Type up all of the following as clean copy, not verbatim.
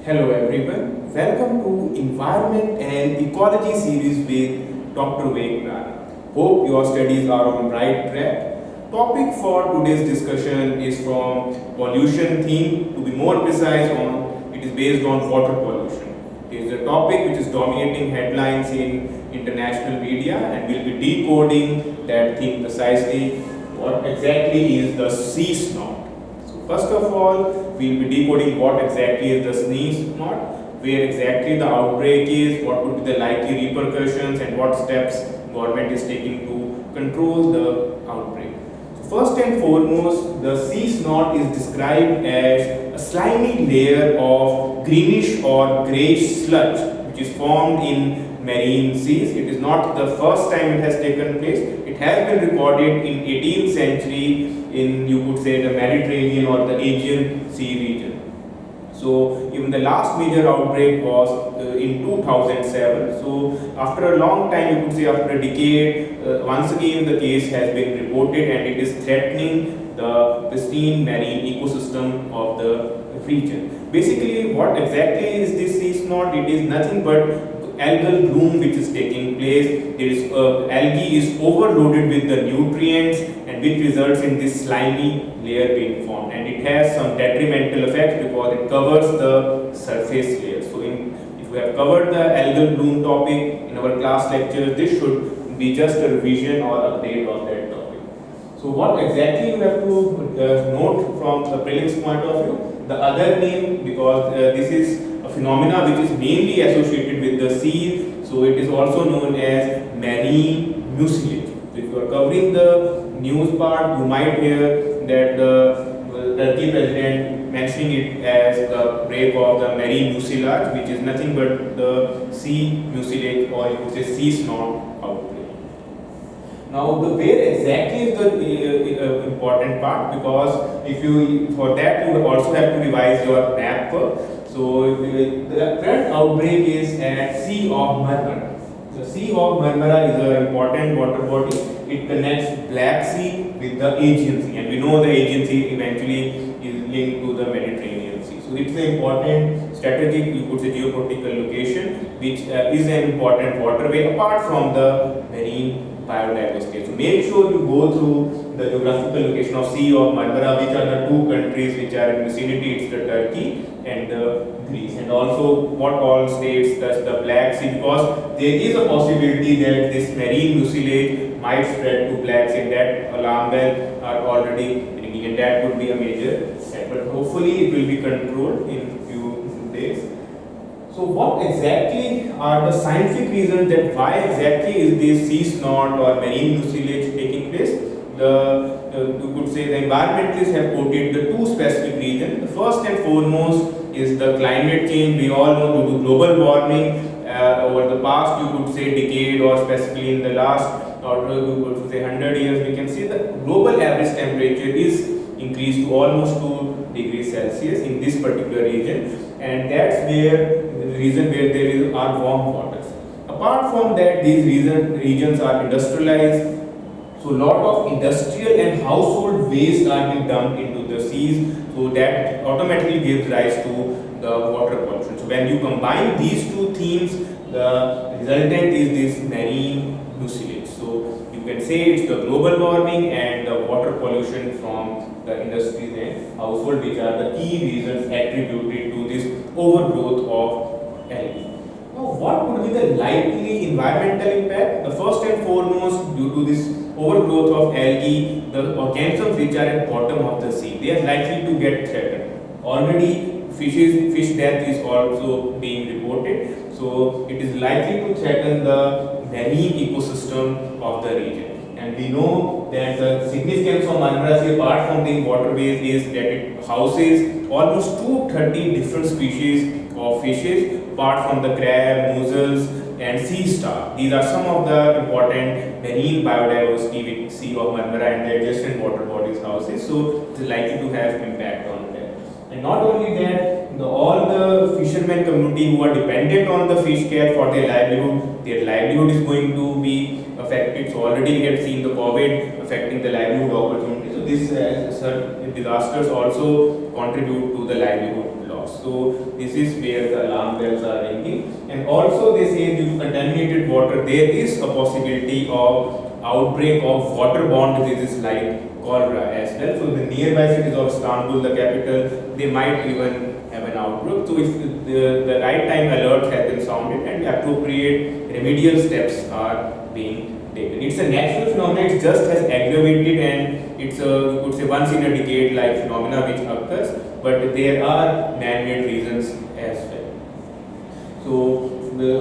Hello everyone, welcome to Environment and Ecology series with Dr. Vivek Rana. Hope your studies are on right track. Topic for today's discussion is from pollution theme. To be more precise, it is based on water pollution. It is a topic which is dominating headlines in international media, and we'll be decoding that theme precisely. What exactly is the sea snot? First of all, we will be decoding what exactly is the sea snot, where exactly the outbreak is, what would be the likely repercussions, and what steps government is taking to control the outbreak. So first and foremost, the sea snot is described as a slimy layer of greenish or greyish sludge which is formed in marine seas. It is not the first time it has taken place. It has been recorded in 18th century in, you could say, the Mediterranean or the Aegean Sea region. So even the last major outbreak was in 2007. So after a long time, you could say after a decade, once again the case has been reported and it is threatening the pristine marine ecosystem of the region. Basically, what exactly is this sea snot? It is nothing but algal bloom which is taking place. There is algae is overloaded with the nutrients, and which results in this slimy layer being formed, and it has some detrimental effects because it covers the surface layer. So if we have covered the algal bloom topic in our class lectures, this should be just a revision or update of that topic. So what exactly you have to note from the prelims point of view? The other name, because this is a phenomena which is mainly associated with the sea, so it is also known as marine mucilage. So if you are covering the news part, you might hear that the Turkey president mentioning it as the break of the marine mucilage, which is nothing but the sea mucilage, or you could say sea snot outbreak. Now, the where exactly is the important part, because if you for that you also have to revise your map. So the current outbreak is at Sea of Marmara. The Sea of Marmara is an important water body. It connects Black Sea with the Aegean Sea, and we know the Aegean Sea eventually is linked to the Mediterranean Sea. So it's an important strategic, you could say, geopolitical location, which is an important waterway apart from the marine biodiversity. So make sure you go through the geographical location of Sea of Marmara, which are the two countries which are in vicinity. It's the Turkey and Greece, and also what all states, thus the Black Sea, because there is a possibility that this marine mucilage might spread to Black Sea, and that alarm bell are already ringing, and that would be a major step. But hopefully it will be controlled in few days. So what exactly are the scientific reasons that why exactly is this sea snot or marine mucilage taking place? You could say the environmentalists have quoted the two specific reasons. The first and foremost is the climate change. We all know due to global warming over the past, you could say, decade, or specifically in the last, or you could say 100 years, we can see the global average temperature is increased to almost 2 degrees Celsius in this particular region, and that's where the reason where there are warm waters. Apart from that, these regions are industrialized. So lot of industrial and household waste are being dumped into the seas, so that automatically gives rise to the water pollution. So when you combine these two themes, the resultant is this marine mucilage. So you can say it's the global warming and the water pollution from the industries and household, which are the key reasons attributed to this overgrowth of algae. Now, what would be the likely environmental impact? The first and foremost, due to this overgrowth of algae, the organisms which are at bottom of the sea, they are likely to get threatened. Already fish death is also being reported, so it is likely to threaten the marine ecosystem of the region. And we know that the significance of Marmara Sea, apart from the waterways, is that it houses almost 230 different species of fishes, apart from the crab, mussels, and sea star. These are some of the important marine biodiversity which Sea of Marmara and the adjacent water bodies houses. So it is likely to have impact on that. And not only that, all the fishermen community who are dependent on the fish catch for their livelihood is going to be affected. So already we have seen the COVID affecting the livelihood opportunities. So this disasters also contribute to the livelihood loss. So this is where the alarm bells are ringing. And also they say due to contaminated water, there is a possibility of outbreak of waterborne diseases like cholera as well. So the nearby cities of Istanbul, the capital, they might even have an outbreak. So if the right time alert has been sounded and appropriate remedial steps are being taken. It's a natural phenomenon, it just has aggravated, and it's a, you could say, once in a decade like phenomena which occurs, but there are man-made reasons as well. So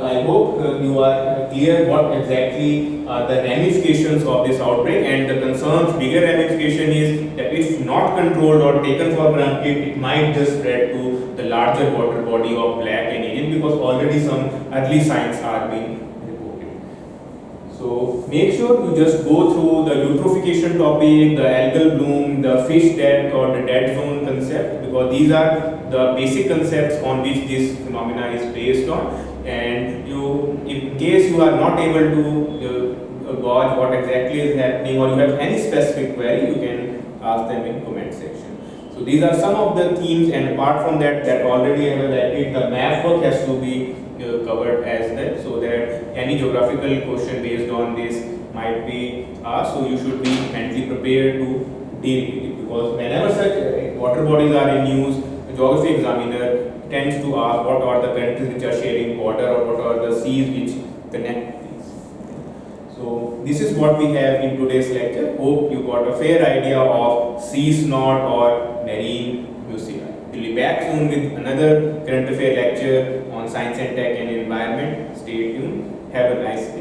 I hope you are clear what exactly are the ramifications of this outbreak, and the concerns, bigger ramification is that if not controlled or taken for granted, it might just spread to the larger water body of Black and Aegean, because already some early signs are being reported. So make sure you just go through the eutrophication topic, the algal bloom, the fish death or the dead zone concept, because these are the basic concepts on which this phenomena is based on. And you, in case you are not able to gauge what exactly is happening, or you have any specific query, you can ask them in comment section. So these are some of the themes, and apart from that, that already I have highlighted, the map work has to be covered as well, so that any geographical question based on this might be asked. So you should be mentally prepared to deal with it, because whenever such water bodies are in news, the geography examiner tends to ask what are the countries which are sharing border, or what are the seas which connect these. So this is what we have in today's lecture. Hope you got a fair idea of sea snot or marine mucosa. We'll be back soon with another current affair lecture on science and tech and environment. Stay tuned. Have a nice day.